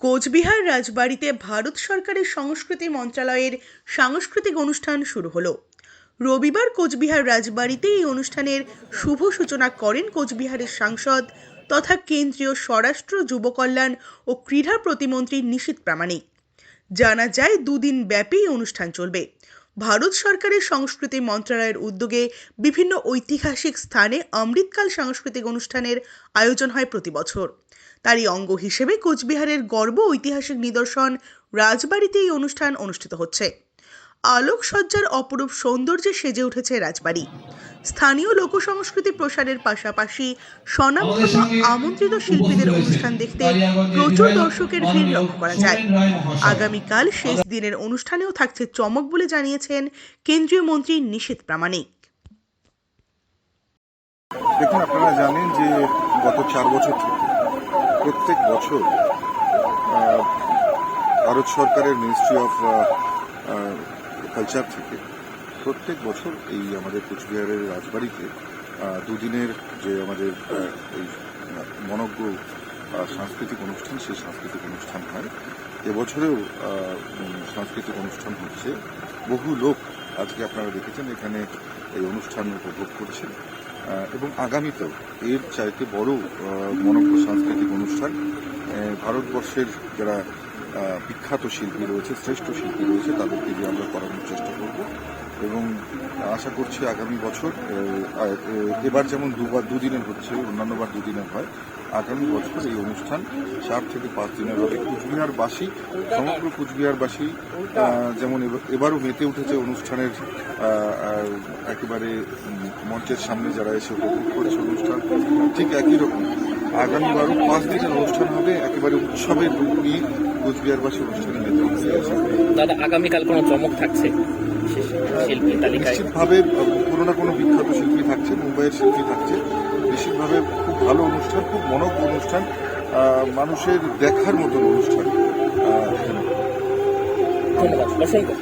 কোচবিহার রাজবাড়িতে ভারত সরকারের সংস্কৃতি মন্ত্রণালয়ের সাংস্কৃতিক অনুষ্ঠান শুরু হলো। রবিবার কোচবিহার রাজবাড়িতে এই অনুষ্ঠানের শুভ সূচনা করেন কোচবিহারের সাংসদ তথা কেন্দ্রীয় স্বরাষ্ট্র, যুব কল্যাণ ও ক্রীড়া প্রতিমন্ত্রী নিশীথ প্রামাণিক। জানা যায়, দুদিন ব্যাপী অনুষ্ঠান চলবে। ভারত সরকারের সংস্কৃতি মন্ত্রণালয়ের উদ্যোগে বিভিন্ন ঐতিহাসিক স্থানে অমৃতকাল সাংস্কৃতিক অনুষ্ঠানের আয়োজন হয় প্রতি বছর। তারই অঙ্গ হিসেবে কোচবিহারের গর্ব ঐতিহাসিক নিদর্শন রাজবাড়িতে এই অনুষ্ঠান অনুষ্ঠিত হচ্ছে। আলোকসজ্জার অপরূপ সৌন্দর্যে সেজে উঠেছে রাজবাড়ি। স্থানীয় লোকসংস্কৃতি প্রসারের পাশাপাশি স্বনামধন্য আমন্ত্রিত শিল্পীদের অনুষ্ঠান দেখতে প্রচুর দর্শকের ভিড় লক্ষ্য করা যায়। আগামীকাল শেষ দিনের অনুষ্ঠানেও থাকছে চমক বলে জানিয়েছেন কেন্দ্রীয় মন্ত্রী নিশীথ প্রামাণিক। দেখুন, আপনারা জানেন যে গত 4 বছর থেকে প্রত্যেক বছর ভারত সরকারের মিনিস্ট্রি অফ কালচার থেকে প্রত্যেক বছর এই আমাদের কোচবিহারের রাজবাড়িতে দুদিনের যে আমাদের এই মনজ্ঞ সাংস্কৃতিক অনুষ্ঠান, সেই সাংস্কৃতিক অনুষ্ঠান হয়। এবছরেও সাংস্কৃতিক অনুষ্ঠান হচ্ছে। বহু লোক আজকে আপনারা দেখেছেন এখানে এই অনুষ্ঠান উপভোগ করছেন এবং আগামীতেও এর চাইতে বড় মনজ্ঞ সাংস্কৃতিক অনুষ্ঠান ভারতবর্ষের যারা বিখ্যাত শিল্পী রয়েছে, শ্রেষ্ঠ শিল্পী রয়েছে, তাদেরকে দিয়ে আমরা করানোর চেষ্টা করব এবং আশা করছি আগামী বছর এবার যেমন দুদিনের হচ্ছে, অন্যান্যবার দুদিনের হয়, আগামী বছর এই অনুষ্ঠান 4 থেকে 5 দিনের হবে। কুচবিহারবাসী, সমগ্র কুচবিহারবাসী যেমন এবারও মেতে উঠেছে অনুষ্ঠানের একেবারে মঞ্চের সামনে যারা এসে উপভোগ করেছে অনুষ্ঠান, ঠিক একই রকম আগামীবারও 5 দিনের অনুষ্ঠান হবে। একেবারে উৎসবের রূপ নিয়ে কোচবিহারবাসী অনুষ্ঠানে মেতে উঠেছে। দাদা, আগামীকাল কোনো চমক থাকছে? নিশ্চিতভাবে কোনো না কোনো বিখ্যাত শিল্পী থাকছে, মুম্বাইয়ের শিল্পী থাকছে। নিশ্চিতভাবে খুব ভালো অনুষ্ঠান, খুব মনোজ্ঞ অনুষ্ঠান, মানুষের দেখার মতন অনুষ্ঠান। ধন্যবাদ, অসংখ্য।